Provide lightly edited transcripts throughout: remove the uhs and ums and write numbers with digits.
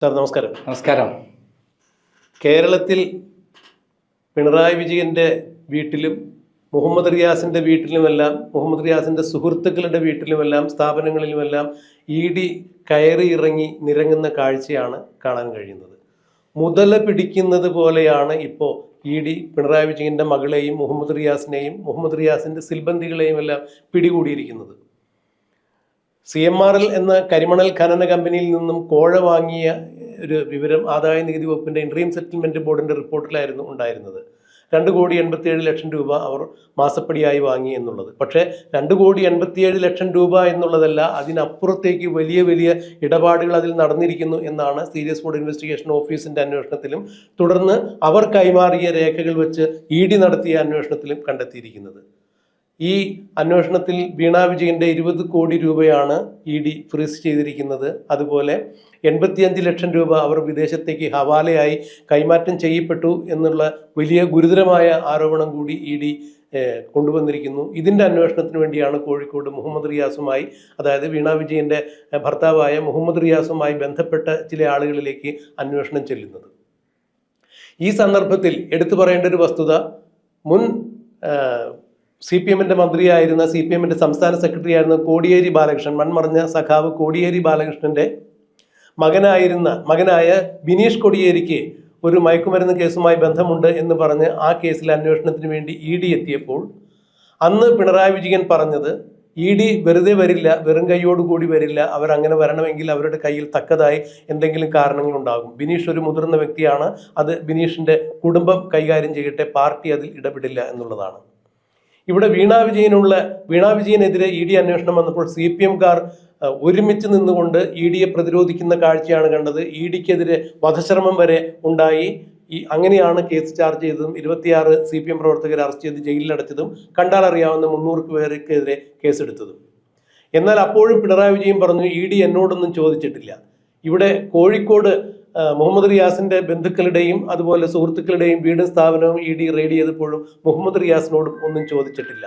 Sir നമസ്കാരം. നമസ്കാരം. കേരളത്തിൽ പിണറായി വിജയൻ്റെ വീട്ടിലും മുഹമ്മദ് റിയാസിൻ്റെ വീട്ടിലുമെല്ലാം മുഹമ്മദ് റിയാസിൻ്റെ സുഹൃത്തുക്കളുടെ വീട്ടിലുമെല്ലാം സ്ഥാപനങ്ങളിലുമെല്ലാം ഇ.ഡി. കയറി ഇറങ്ങി നിരങ്ങുന്ന കാഴ്ചയാണ് കാണാൻ കഴിയുന്നത്. മുതല പിടിക്കുന്നത് പോലെയാണ് ഇപ്പോൾ ഇ.ഡി. പിണറായി വിജയൻ്റെ മകളെയും മുഹമ്മദ് റിയാസിനെയും മുഹമ്മദ് റിയാസിൻ്റെ സിൽബന്ദികളെയും എല്ലാം പിടികൂടിയിരിക്കുന്നത്. CMRL എന്ന കരിമണൽ ഖനന കമ്പനിയിൽ നിന്നും കോഴ വാങ്ങിയ ഒരു വിവരം ആദായ നികുതി വകുപ്പിൻ്റെ ഇൻട്രീം സെറ്റിൽമെൻറ്റ് ബോർഡിൻ്റെ റിപ്പോർട്ടിലായിരുന്നു ഉണ്ടായിരുന്നത്. 2,87,00,000 രൂപ അവർ മാസപ്പടിയായി വാങ്ങി എന്നുള്ളത്. പക്ഷേ 2,87,00,000 രൂപ എന്നുള്ളതല്ല, അതിനപ്പുറത്തേക്ക് വലിയ വലിയ ഇടപാടുകൾ അതിൽ നടന്നിരിക്കുന്നു എന്നാണ് സീരിയസ് ഫ്രോഡ് ഇൻവെസ്റ്റിഗേഷൻ ഓഫീസിൻ്റെ അന്വേഷണത്തിലും തുടർന്ന് അവർ കൈമാറിയ രേഖകൾ വെച്ച് ഇ.ഡി. നടത്തിയ അന്വേഷണത്തിലും കണ്ടെത്തിയിരിക്കുന്നത്. ഈ അന്വേഷണത്തിൽ വീണ വിജയൻ്റെ 20 കോടി രൂപയാണ് ഇ.ഡി. ഫ്രീസ് ചെയ്തിരിക്കുന്നത്. അതുപോലെ 85 ലക്ഷം രൂപ അവർ വിദേശത്തേക്ക് ഹവാലയായി കൈമാറ്റം ചെയ്യപ്പെട്ടു എന്നുള്ള വലിയ ഗുരുതരമായ ആരോപണം കൂടി ഇ.ഡി. കൊണ്ടുവന്നിരിക്കുന്നു. ഇതിൻ്റെ അന്വേഷണത്തിന് വേണ്ടിയാണ് കോഴിക്കോട് മുഹമ്മദ് റിയാസുമായി, അതായത് വീണ വിജയൻ്റെ ഭർത്താവായ മുഹമ്മദ് റിയാസുമായി ബന്ധപ്പെട്ട ചില ആളുകളിലേക്ക് അന്വേഷണം ചെല്ലുന്നത്. ഈ സന്ദർഭത്തിൽ എടുത്തു പറയേണ്ട ഒരു വസ്തുത, മുൻ CPM-ന്റെ മന്ത്രിയായിരുന്ന CPM-ന്റെ സംസ്ഥാന സെക്രട്ടറി ആയിരുന്ന കോടിയേരി ബാലകൃഷ്ണൻ, മൺമറഞ്ഞ സഖാവ് കോടിയേരി ബാലകൃഷ്ണന്റെ മകനായ ബിനീഷ് കോടിയേരിക്ക് ഒരു മയക്കുമരുന്ന് കേസുമായി ബന്ധമുണ്ട് എന്ന് പറഞ്ഞ് ആ കേസിൽ അന്വേഷണത്തിന് വേണ്ടി ഇ.ഡി. എത്തിയപ്പോൾ അന്ന് പിണറായി വിജയൻ പറഞ്ഞത്, ഇ.ഡി. വെറുതെ വരില്ല, വെറും കൈയോടുകൂടി വരില്ല, അവരങ്ങനെ വരണമെങ്കിൽ അവരുടെ കയ്യിൽ തക്കതായി എന്തെങ്കിലും കാരണങ്ങളുണ്ടാകും. ബിനീഷ് ഒരു മുതിർന്ന വ്യക്തിയാണ്, അത് ബിനീഷിൻ്റെ കുടുംബം കൈകാര്യം ചെയ്യട്ടെ, പാർട്ടി അതിൽ ഇടപെടില്ല എന്നുള്ളതാണ്. ഇവിടെ വീണ വിജയനെതിരെ ഇ.ഡി. അന്വേഷണം വന്നപ്പോൾ CPM-കാർ ഒരുമിച്ച് നിന്നുകൊണ്ട് ഇ.ഡിയെ പ്രതിരോധിക്കുന്ന കാഴ്ചയാണ് കണ്ടത്. ഇ.ഡിക്കെതിരെ വധശ്രമം വരെ ഉണ്ടായി. അങ്ങനെയാണ് കേസ് ചാർജ് ചെയ്തതും 26 CPM പ്രവർത്തകരെ അറസ്റ്റ് ചെയ്ത് ജയിലിലടച്ചതും കണ്ടാൽ അറിയാവുന്ന 300 പേർക്കെതിരെ കേസെടുത്തതും. എന്നാൽ അപ്പോഴും പിണറായി വിജയൻ പറഞ്ഞു, ഇ.ഡി. എന്നോടൊന്നും ചോദിച്ചിട്ടില്ല. ഇവിടെ കോഴിക്കോട് മുഹമ്മദ് റിയാസിൻ്റെ ബന്ധുക്കളുടെയും അതുപോലെ സുഹൃത്തുക്കളുടെയും വീടും സ്ഥാപനവും ഇ.ഡി. റെയ്ഡ് ചെയ്തപ്പോഴും മുഹമ്മദ് റിയാസിനോടും ഒന്നും ചോദിച്ചിട്ടില്ല.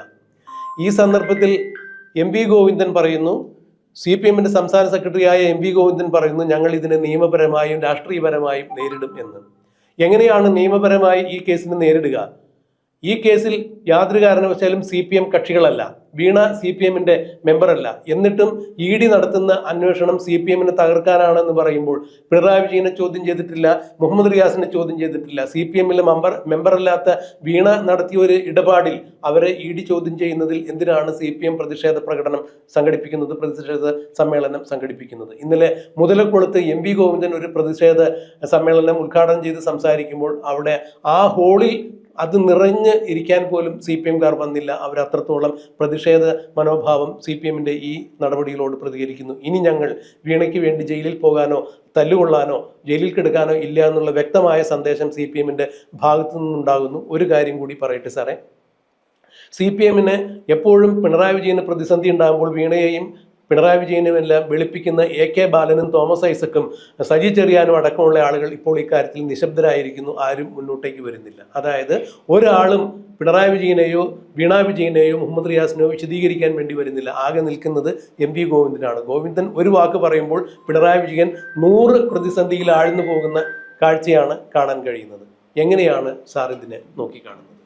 ഈ സന്ദർഭത്തിൽ MP ഗോവിന്ദൻ പറയുന്നു, CPM-ന്റെ സംസ്ഥാന സെക്രട്ടറിയായ MP ഗോവിന്ദൻ പറയുന്നു, ഞങ്ങൾ ഇതിനെ നിയമപരമായും രാഷ്ട്രീയപരമായും നേരിടും എന്ന്. എങ്ങനെയാണ് നിയമപരമായി ഈ കേസിനെ നേരിടുക? ഈ കേസിൽ യാതൊരു കാരണവശാലും CPM കക്ഷികളല്ല, വീണ CPM-ന്റെ മെമ്പറല്ല. എന്നിട്ടും ഇ.ഡി. നടത്തുന്ന അന്വേഷണം CPM-നെ തകർക്കാനാണെന്ന് പറയുമ്പോൾ പിണറായി വിജയനെ ചോദ്യം ചെയ്തിട്ടില്ല, മുഹമ്മദ് റിയാസിനെ ചോദ്യം ചെയ്തിട്ടില്ല. CPM-ലെ മെമ്പറല്ലാത്ത വീണ നടത്തിയ ഒരു ഇടപാടിൽ അവരെ ഇ.ഡി. ചോദ്യം ചെയ്യുന്നതിൽ എന്തിനാണ് CPM പ്രതിഷേധ പ്രകടനം സംഘടിപ്പിക്കുന്നത്, പ്രതിഷേധ സമ്മേളനം സംഘടിപ്പിക്കുന്നത്? ഇന്നലെ മുതലക്കുളത്ത് MP ഗോവിന്ദൻ ഒരു പ്രതിഷേധ സമ്മേളനം ഉദ്ഘാടനം ചെയ്ത് സംസാരിക്കുമ്പോൾ അവിടെ ആ ഹോളിൽ അത് നിറഞ്ഞ് ഇരിക്കാൻ പോലും CPM-കാർ വന്നില്ല. അവരത്രത്തോളം പ്രതിഷേധ മനോഭാവം CPM-ന്റെ ഈ നടപടികളോട് പ്രതികരിക്കുന്നു. ഇനി ഞങ്ങൾ വീണയ്ക്ക് വേണ്ടി ജയിലിൽ പോകാനോ തല്ലുകൊള്ളാനോ ജയിലിൽ കിടക്കാനോ ഇല്ല എന്നുള്ള വ്യക്തമായ സന്ദേശം CPM-ന്റെ ഭാഗത്തു നിന്നുണ്ടാകുന്നു. ഒരു കാര്യം കൂടി പറയട്ടെ സാറേ, CPM-ന് എപ്പോഴും പിണറായി വിജയന് പ്രതിസന്ധി ഉണ്ടാകുമ്പോൾ വീണയെയും പിണറായി വിജയനുമെല്ലാം വെളുപ്പിക്കുന്ന AK ബാലനും തോമസ് ഐസക്കും സജി ചെറിയാനും അടക്കമുള്ള ആളുകൾ ഇപ്പോൾ ഇക്കാര്യത്തിൽ നിശബ്ദരായിരിക്കുന്നു. ആരും മുന്നോട്ടേക്ക് വരുന്നില്ല. അതായത് ഒരാളും പിണറായി വിജയനെയോ വീണ വിജയനെയോ മുഹമ്മദ് റിയാസിനെയോ വിശദീകരിക്കാൻ വേണ്ടി വരുന്നില്ല. ആകെ നിൽക്കുന്നത് MP ഗോവിന്ദനാണ്. ഗോവിന്ദൻ ഒരു വാക്ക് പറയുമ്പോൾ പിണറായി വിജയൻ 100 പ്രതിസന്ധിയിൽ ആഴ്ന്നു പോകുന്ന കാഴ്ചയാണ് കാണാൻ കഴിയുന്നത്. എങ്ങനെയാണ് സാർ ഇതിനെ നോക്കിക്കാണുന്നത്?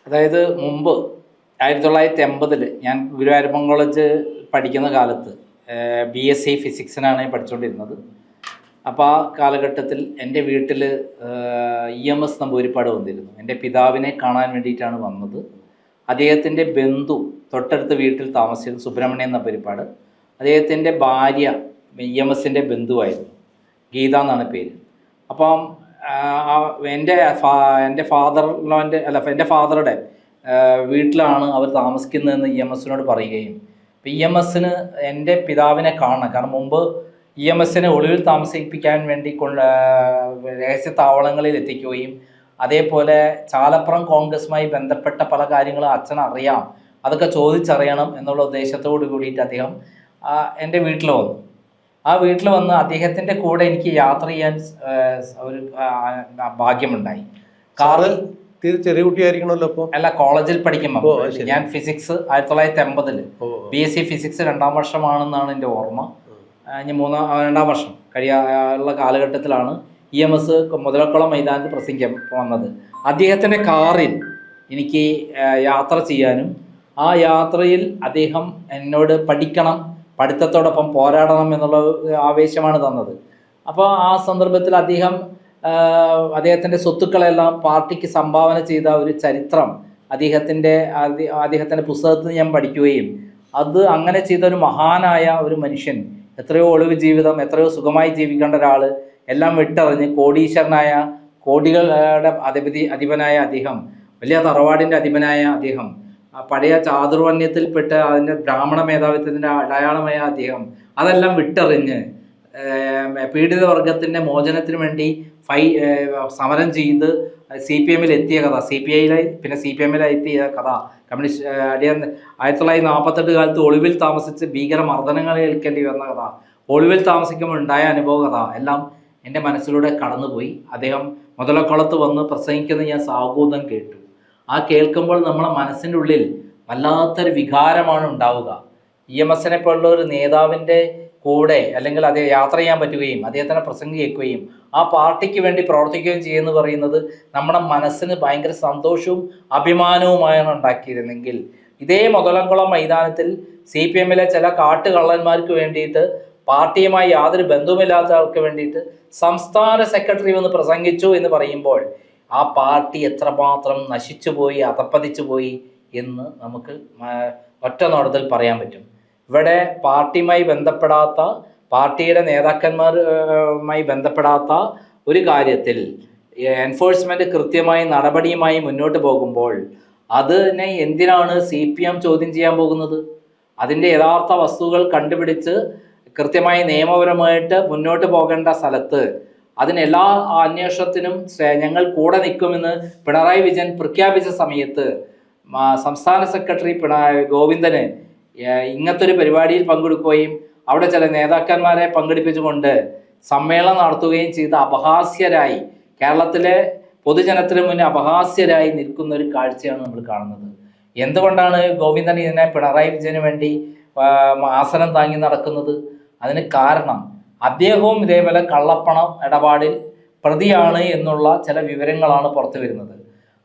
അതായത് മുമ്പ് 1980 ഞാൻ ഗുരുവായൂരപ്പൻ കോളേജ് പഠിക്കുന്ന കാലത്ത് BSc ഫിസിക്സിനാണ് പഠിച്ചുകൊണ്ടിരുന്നത്. അപ്പോൾ ആ കാലഘട്ടത്തിൽ എൻ്റെ വീട്ടിൽ EMS നമ്പൂതിരിപ്പാട് വന്നിരുന്നു. എൻ്റെ പിതാവിനെ കാണാൻ വേണ്ടിയിട്ടാണ് വന്നത്. അദ്ദേഹത്തിൻ്റെ ബന്ധു തൊട്ടടുത്ത വീട്ടിൽ താമസിച്ചിരുന്നു, സുബ്രഹ്മണ്യൻ നമ്പൂതിരിപ്പാട്. അദ്ദേഹത്തിൻ്റെ ഭാര്യ EMSൻ്റെ ബന്ധുവായിരുന്നു, ഗീത എന്നാണ് പേര്. അപ്പം എൻ്റെ ഫാദറുടെ വീട്ടിലാണ് അവർ താമസിക്കുന്നതെന്ന് EMSനോട് പറയുകയും EMSന് എൻ്റെ പിതാവിനെ കാണണം, കാരണം മുമ്പ് EMSനെ ഒളിവിൽ താമസിപ്പിക്കാൻ വേണ്ടി രഹസ്യ താവളങ്ങളിൽ എത്തിക്കുകയും അതേപോലെ ചാലപ്പുറം കോൺഗ്രസുമായി ബന്ധപ്പെട്ട പല കാര്യങ്ങളും അച്ഛൻ അറിയാം, അതൊക്കെ ചോദിച്ചറിയണം എന്നുള്ള ഉദ്ദേശത്തോട് കൂടിയിട്ട് അദ്ദേഹം എൻ്റെ വീട്ടിൽ വന്നു. ആ വീട്ടിൽ വന്ന് അദ്ദേഹത്തിൻ്റെ കൂടെ എനിക്ക് യാത്ര ചെയ്യാൻ ഒരു ഭാഗ്യമുണ്ടായി. കാറിൽ ചെറിയ കുട്ടിയായിരിക്കണമല്ലോ അപ്പോൾ? അല്ല, കോളേജിൽ പഠിക്കുമ്പോൾ ഞാൻ ഫിസിക്സ് 1980 BSc ഫിസിക്സ് 2ാം വർഷമാണെന്നാണ് എൻ്റെ ഓർമ്മ. ഞാൻ 2ാം വർഷം കഴിയാനുള്ള കാലഘട്ടത്തിലാണ് EMS മുതലക്കുളം മൈതാനത്ത് പ്രസംഗിക്കാൻ വന്നത്. അദ്ദേഹത്തിൻ്റെ കാറിൽ എനിക്ക് യാത്ര ചെയ്യാനും ആ യാത്രയിൽ അദ്ദേഹം എന്നോട് പഠിക്കണം, പഠിത്തത്തോടൊപ്പം പോരാടണം എന്നുള്ള ആവേശമാണ് തന്നത്. അപ്പോൾ ആ സന്ദർഭത്തിൽ അദ്ദേഹത്തിൻ്റെ സ്വത്തുക്കളെല്ലാം പാർട്ടിക്ക് സംഭാവന ചെയ്ത ഒരു ചരിത്രം അദ്ദേഹത്തിൻ്റെ പുസ്തകത്തിൽ ഞാൻ പഠിക്കുകയും അത് അങ്ങനെ ചെയ്ത ഒരു മഹാനായ ഒരു മനുഷ്യൻ, എത്രയോ ഒളിവ് ജീവിതം, എത്രയോ സുഖമായി ജീവിക്കേണ്ട ഒരാൾ എല്ലാം വിട്ടെറിഞ്ഞ് കോടീശ്വരനായ, കോടികളുടെ അധിപനായ അദ്ദേഹം, വലിയ തറവാടിൻ്റെ അധിപനായ അദ്ദേഹം, പഴയ ചാതുർവർണ്ണ്യത്തിൽപ്പെട്ട അതിൻ്റെ ബ്രാഹ്മണ മേധാവിത്വത്തിൻ്റെ അടയാളമായ അദ്ദേഹം അതെല്ലാം വിട്ടെറിഞ്ഞ് പീഡിത വർഗത്തിൻ്റെ മോചനത്തിന് വേണ്ടി സമരം ചെയ്ത് CPM എത്തിയ കഥ, CPI പിന്നെ CPM എത്തിയ കഥ, കമ്മ്യൂണിസ്റ്റ് 1948 കാലത്ത് ഒളിവിൽ താമസിച്ച് ഭീകര മർദ്ദനങ്ങൾ ഏൽക്കേണ്ടി വന്ന കഥ, ഒളിവിൽ താമസിക്കുമ്പോൾ ഉണ്ടായ അനുഭവ കഥ എല്ലാം എൻ്റെ മനസ്സിലൂടെ കടന്നുപോയി. അദ്ദേഹം മുതലക്കുളത്ത് വന്ന് പ്രസംഗിക്കുന്നത് ഞാൻ സാഹൂതം കേട്ടു. ആ കേൾക്കുമ്പോൾ നമ്മളെ മനസ്സിൻ്റെ ഉള്ളിൽ വല്ലാത്തൊരു വികാരമാണ് ഉണ്ടാവുക. EMSനെ പോലുള്ള ഒരു നേതാവിൻ്റെ കൂടെ അല്ലെങ്കിൽ അതേ യാത്ര ചെയ്യാൻ പറ്റുകയും അദ്ദേഹത്തിൻ്റെ പ്രസംഗം കേൾക്കുകയും ആ പാർട്ടിക്ക് വേണ്ടി പ്രവർത്തിക്കുകയും ചെയ്യുമെന്ന് പറയുന്നത് നമ്മുടെ മനസ്സിന് ഭയങ്കര സന്തോഷവും അഭിമാനവുമായാണ് ഉണ്ടാക്കിയിരുന്നെങ്കിൽ ഇതേ മുതലക്കുളം മൈതാനത്തിൽ CPMലെ ചില കാട്ടുകള്ളന്മാർക്ക് വേണ്ടിയിട്ട്, പാർട്ടിയുമായി യാതൊരു ബന്ധവുമില്ലാത്ത ആൾക്ക് വേണ്ടിയിട്ട് സംസ്ഥാന സെക്രട്ടറി വന്ന് പ്രസംഗിച്ചു എന്ന് പറയുമ്പോൾ ആ പാർട്ടി എത്രമാത്രം നശിച്ചുപോയി, അധപ്പതിച്ചു പോയി എന്ന് നമുക്ക് ഒറ്റ നോട്ടത്തിൽ പറയാൻ പറ്റും. ഇവിടെ പാർട്ടിയുമായി ബന്ധപ്പെടാത്ത, പാർട്ടിയുടെ നേതാക്കന്മാരുമായി ബന്ധപ്പെടാത്ത ഒരു കാര്യത്തിൽ എൻഫോഴ്സ്മെൻറ്റ് കൃത്യമായി നടപടിയുമായി മുന്നോട്ട് പോകുമ്പോൾ അതിനെ എന്തിനാണ് CPM ചോദ്യം ചെയ്യാൻ പോകുന്നത്? അതിൻ്റെ യഥാർത്ഥ വസ്തുക്കൾ കണ്ടുപിടിച്ച് കൃത്യമായി നിയമപരമായിട്ട് മുന്നോട്ട് പോകേണ്ട സ്ഥലത്ത് അതിനെല്ലാ അന്വേഷണത്തിനും ഞങ്ങൾ കൂടെ നിൽക്കുമെന്ന് പിണറായി വിജയൻ പ്രഖ്യാപിച്ച സമയത്ത് സംസ്ഥാന സെക്രട്ടറി ഗോവിന്ദന് ഇങ്ങനത്തെ ഒരു പരിപാടിയിൽ പങ്കെടുക്കുകയും അവിടെ ചില നേതാക്കന്മാരെ പങ്കെടുപ്പിച്ചുകൊണ്ട് സമ്മേളനം നടത്തുകയും ചെയ്ത അപഹാസ്യരായി, കേരളത്തിലെ പൊതുജനത്തിന് മുന്നിൽ അപഹാസ്യരായി നിൽക്കുന്ന ഒരു കാഴ്ചയാണ് നമ്മൾ കാണുന്നത്. എന്തുകൊണ്ടാണ് ഗോവിന്ദൻ ഇതിനെ പിണറായി വിജയന് വേണ്ടി ആസനം താങ്ങി നടക്കുന്നത്? അതിന് കാരണം അദ്ദേഹവും ഇതേപോലെ കള്ളപ്പണം ഇടപാടിൽ പ്രതിയാണ് എന്നുള്ള ചില വിവരങ്ങളാണ് പുറത്തു വരുന്നത്.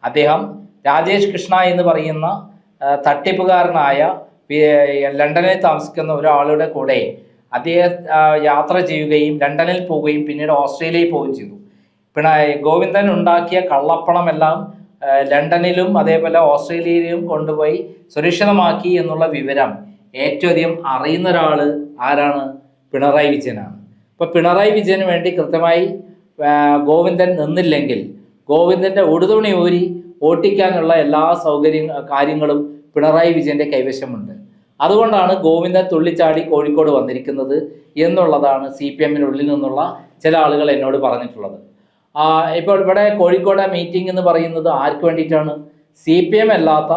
അദ്ദേഹം രാജേഷ് കൃഷ്ണ എന്ന് പറയുന്ന തട്ടിപ്പുകാരനായ ലണ്ടനിൽ താമസിക്കുന്ന ഒരാളുടെ കൂടെ അദ്ദേഹം യാത്ര ചെയ്യുകയും ലണ്ടനിൽ പോവുകയും പിന്നീട് ഓസ്ട്രേലിയയിൽ പോവുകയും ചെയ്തു. ഗോവിന്ദൻ ഉണ്ടാക്കിയ കള്ളപ്പണമെല്ലാം ലണ്ടനിലും അതേപോലെ ഓസ്ട്രേലിയയിലും കൊണ്ടുപോയി സുരക്ഷിതമാക്കി എന്നുള്ള വിവരം ഏറ്റവും അധികം അറിയുന്ന ഒരാൾ ആരാണ്? പിണറായി വിജയനാണ്. ഇപ്പോൾ പിണറായി വിജയന് വേണ്ടി കൃത്യമായി ഗോവിന്ദൻ നിന്നില്ലെങ്കിൽ ഗോവിന്ദൻ്റെ ഉടുതുണി ഊരി ഓട്ടിക്കാനുള്ള എല്ലാ കാര്യങ്ങളും പിണറായി വിജയൻ്റെ കൈവശമുണ്ട്. അതുകൊണ്ടാണ് ഗോവിന്ദൻ തുള്ളിച്ചാടി കോഴിക്കോട് വന്നിരിക്കുന്നത് എന്നുള്ളതാണ് CPMനുള്ളിൽ നിന്നുള്ള ചില ആളുകൾ എന്നോട് പറഞ്ഞിട്ടുള്ളത്. ഇപ്പോൾ ഇവിടെ കോഴിക്കോട് മീറ്റിംഗ് എന്ന് പറയുന്നത് ആർക്ക് വേണ്ടിയിട്ടാണ്? CPM അല്ലാത്ത,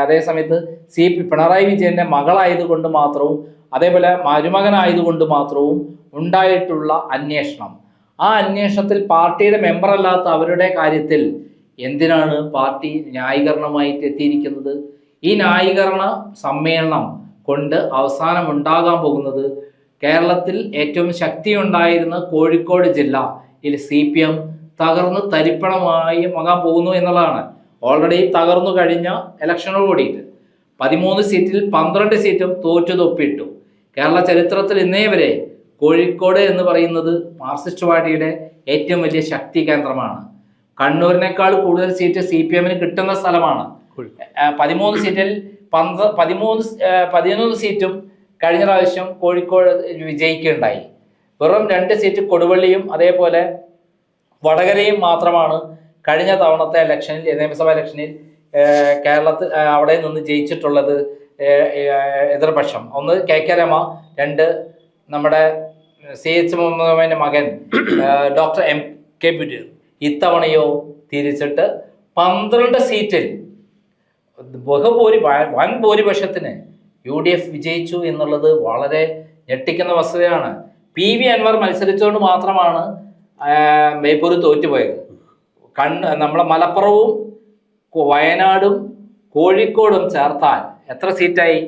അതേസമയത്ത് പിണറായി വിജയൻ്റെ മകളായതുകൊണ്ട് മാത്രവും അതേപോലെ മരുമകനായതുകൊണ്ട് മാത്രവും ഉണ്ടായിട്ടുള്ള അന്വേഷണം, ആ അന്വേഷണത്തിൽ പാർട്ടിയുടെ മെമ്പറല്ലാത്ത അവരുടെ കാര്യത്തിൽ എന്തിനാണ് പാർട്ടി ന്യായീകരണമായിട്ട് എത്തിയിരിക്കുന്നത്? ഈ ന്യായീകരണ സമ്മേളനം കൊണ്ട് അവസാനം ഉണ്ടാകാൻ പോകുന്നത് കേരളത്തിൽ ഏറ്റവും ശക്തിയുണ്ടായിരുന്ന കോഴിക്കോട് ജില്ലയിൽ CPM തകർന്ന് തരിപ്പണമായി ആകാൻ പോകുന്നു എന്നുള്ളതാണ്. ഓൾറെഡി തകർന്നു കഴിഞ്ഞ ഇലക്ഷനോട് കൂടിയിട്ട് 13 സീറ്റിൽ 12 സീറ്റും തോറ്റുതൊപ്പിട്ടു. കേരള ചരിത്രത്തിൽ ഇന്നേ വരെ കോഴിക്കോട് എന്ന് പറയുന്നത് മാർക്സിസ്റ്റ് പാർട്ടിയുടെ ഏറ്റവും വലിയ ശക്തി കേന്ദ്രമാണ്. കണ്ണൂരിനേക്കാൾ കൂടുതൽ സീറ്റ് CPMന് കിട്ടുന്ന സ്ഥലമാണ്. 13 സീറ്റിൽ 11 സീറ്റും കഴിഞ്ഞ പ്രാവശ്യം കോഴിക്കോട് വിജയിക്കുകയുണ്ടായി. വെറും 2 സീറ്റ് കൊടുവള്ളിയും അതേപോലെ വടകരയും മാത്രമാണ് കഴിഞ്ഞ തവണത്തെ ഇലക്ഷനിൽ, നിയമസഭാ ഇലക്ഷനിൽ കേരളത്തിൽ അവിടെ നിന്ന് ജയിച്ചിട്ടുള്ളത് എതിർപക്ഷം. ഒന്ന് KK രമ, 2 നമ്മുടെ CH മുഹമ്മദിന്റെ മകൻ ഡോക്ടർ MK ബിജു. ഇത്തവണയോ തിരിച്ചിട്ട് 12 സീറ്റിൽ വൻ ഭൂരിപക്ഷത്തിന് UDF വിജയിച്ചു എന്നുള്ളത് വളരെ ഞെട്ടിക്കുന്ന വസ്തുതയാണ്. PV അൻവർ മത്സരിച്ചുകൊണ്ട് മാത്രമാണ് ബേപ്പൂർ തോറ്റുപോയത്. നമ്മളെ മലപ്പുറവും വയനാടും കോഴിക്കോടും ചേർത്താൽ എത്ര സീറ്റായി?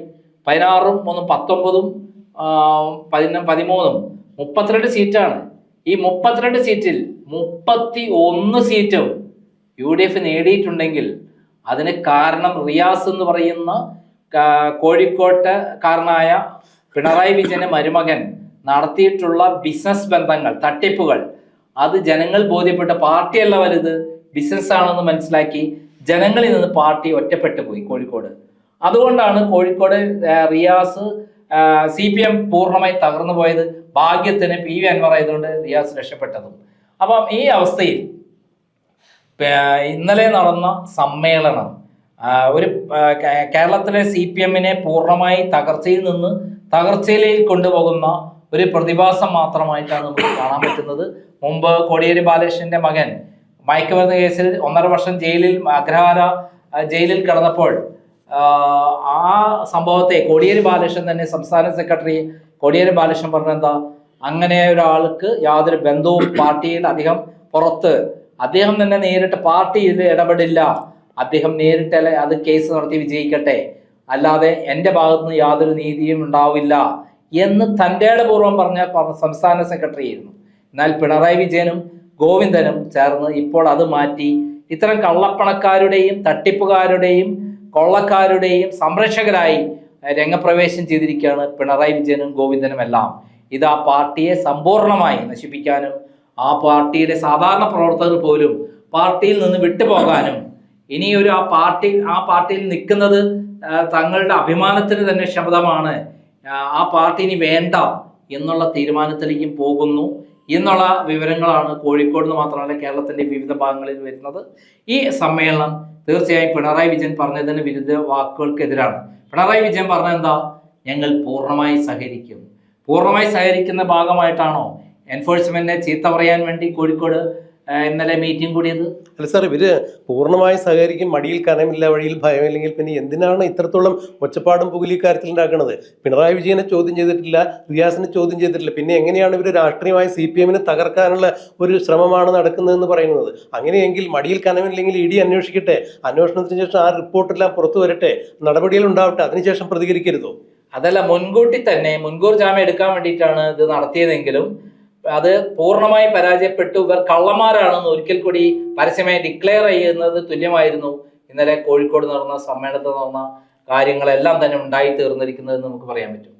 16ഉം 19ഉം 13ഉം 32 സീറ്റാണ്. ഈ 32 സീറ്റിൽ 31 സീറ്റും UDF നേടിയിട്ടുണ്ടെങ്കിൽ അതിന് കാരണം റിയാസ് എന്ന് പറയുന്ന കോഴിക്കോട്ടുകാരനായ പിണറായി വിജയന്റെ മരുമകൻ നടത്തിയിട്ടുള്ള ബിസിനസ് ബന്ധങ്ങൾ, തട്ടിപ്പുകൾ, അത് ജനങ്ങൾ ബോധ്യപ്പെട്ട പാർട്ടിയല്ല വലുത്, ബിസിനസ് ആണെന്ന് മനസ്സിലാക്കി ജനങ്ങളിൽ നിന്ന് പാർട്ടി ഒറ്റപ്പെട്ടു പോയി കോഴിക്കോട്. അതുകൊണ്ടാണ് കോഴിക്കോട് റിയാസ് CPM പൂർണ്ണമായി തകർന്നു പോയത്. ഭാഗ്യത്തിന് PV അൻവർ ആയതുകൊണ്ട് റിയാസ് രക്ഷപ്പെട്ടതും. അപ്പം ഈ അവസ്ഥയിൽ ഇന്നലെ നടന്ന സമ്മേളനം ഒരു കേരളത്തിലെ CPM-നെ പൂർണ്ണമായി തകർച്ചയിൽ നിന്ന് തകർച്ചയിലേക്ക് കൊണ്ടുപോകുന്ന ഒരു പ്രതിഭാസം മാത്രമായിട്ടാണ് നമുക്ക് കാണാൻ പറ്റുന്നത്. മുമ്പ് കോടിയേരി ബാലകൃഷ്ണന്റെ മകൻ മയക്കുമരുന്ന് കേസിൽ 1.5 വർഷം അഗ്രഹാര ജയിലിൽ കിടന്നപ്പോൾ ആ സംഭവത്തെ കോടിയേരി ബാലകൃഷ്ണൻ തന്നെ, സംസ്ഥാന സെക്രട്ടറി കോടിയേരി ബാലകൃഷ്ണൻ പറഞ്ഞെന്താ, അങ്ങനെ ഒരാൾക്ക് യാതൊരു ബന്ധവും പാർട്ടിയിൽ അധികം പുറത്ത്, അദ്ദേഹം തന്നെ നേരിട്ട് പാർട്ടിയിൽ ഇടപെടില്ല, അദ്ദേഹം നേരിട്ട് അത് കേസ് നടത്തി വിജയിക്കട്ടെ, അല്ലാതെ എൻ്റെ ഭാഗത്തുനിന്ന് യാതൊരു നീതിയും ഉണ്ടാവില്ല എന്ന് തൻ്റെ പൂർവ്വം പറഞ്ഞ സംസ്ഥാന സെക്രട്ടറി ആയിരുന്നു. എന്നാൽ പിണറായി വിജയനും ഗോവിന്ദനും ചേർന്ന് ഇപ്പോൾ അത് മാറ്റി ഇത്തരം കള്ളപ്പണക്കാരുടെയും തട്ടിപ്പുകാരുടെയും കൊള്ളക്കാരുടെയും സംരക്ഷകരായി രംഗപ്രവേശം ചെയ്തിരിക്കുകയാണ് പിണറായി വിജയനും ഗോവിന്ദനും എല്ലാം. ഇത് ആ പാർട്ടിയെ സമ്പൂർണമായി നശിപ്പിക്കാനും ആ പാർട്ടിയുടെ സാധാരണ പ്രവർത്തകർ പോലും പാർട്ടിയിൽ നിന്ന് വിട്ടുപോകാനും ഇനിയൊരു ആ പാർട്ടിയിൽ നിൽക്കുന്നത് തങ്ങളുടെ അഭിമാനത്തിന് തന്നെ ശബ്ദമാണ്, ആ പാർട്ടി ഇനി വേണ്ട എന്നുള്ള തീരുമാനത്തിലേക്കും പോകുന്നു എന്നുള്ള വിവരങ്ങളാണ് കോഴിക്കോട് നിന്ന് മാത്രമല്ല കേരളത്തിന്റെ വിവിധ ഭാഗങ്ങളിൽ വരുന്നത്. ഈ സമ്മേളനം തീർച്ചയായും പിണറായി വിജയൻ പറഞ്ഞതിന് വിരുദ്ധ വാക്കുകൾക്കെതിരാണ്. പിണറായി വിജയൻ പറഞ്ഞെന്താ, ഞങ്ങൾ പൂർണ്ണമായി സഹകരിക്കും. പൂർണ്ണമായി സഹകരിക്കുന്ന ഭാഗമായിട്ടാണോ എൻഫോഴ്സ്മെന്റിനെ ചീത്ത പറയാൻ വേണ്ടി കോഴിക്കോട് ഇന്നലെ മീറ്റിംഗ് കൂടിയത്? അല്ല സാർ, ഇവര് പൂർണ്ണമായി സഹകരിക്കും, മടിയിൽ കനമില്ല വഴിയിൽ ഭയമില്ലെങ്കിൽ പിന്നെ എന്തിനാണ് ഇത്രത്തോളം ഒച്ചപ്പാടും പുകലി കാര്യത്തിൽ ഉണ്ടാക്കുന്നത്? പിണറായി വിജയനെ ചോദ്യം ചെയ്തിട്ടില്ല, റിയാസിനെ ചോദ്യം ചെയ്തിട്ടില്ല, പിന്നെ എങ്ങനെയാണ് ഇവർ രാഷ്ട്രീയമായി CPM-നെ തകർക്കാനുള്ള ഒരു ശ്രമമാണ് നടക്കുന്നതെന്ന് പറയുന്നത്? അങ്ങനെയെങ്കിൽ മടിയിൽ കനമില്ലെങ്കിൽ ED അന്വേഷിക്കട്ടെ, അന്വേഷണത്തിന് ശേഷം ആ റിപ്പോർട്ടെല്ലാം പുറത്തു വരട്ടെ, നടപടികൾ ഉണ്ടാവട്ടെ, അതിനുശേഷം പ്രതികരിക്കരുതോ? അതല്ല, മുൻകൂട്ടി തന്നെ മുൻകൂർ ജാമ്യം എടുക്കാൻ വേണ്ടിയിട്ടാണ് ഇത് നടത്തിയതെങ്കിലും അത് പൂർണ്ണമായി പരാജയപ്പെട്ടു. ഇവർ കള്ളന്മാരാണെന്ന് ഒരിക്കൽ കൂടി പരസ്യമായി ഡിക്ലെയർ ചെയ്യുന്നത് തുല്യമായിരുന്നു ഇന്നലെ കോഴിക്കോട് നടന്ന സമ്മേളനത്തിൽ നടന്ന കാര്യങ്ങളെല്ലാം തന്നെ ഉണ്ടായി തീർന്നിരിക്കുന്നതെന്ന് നമുക്ക് പറയാൻ പറ്റും.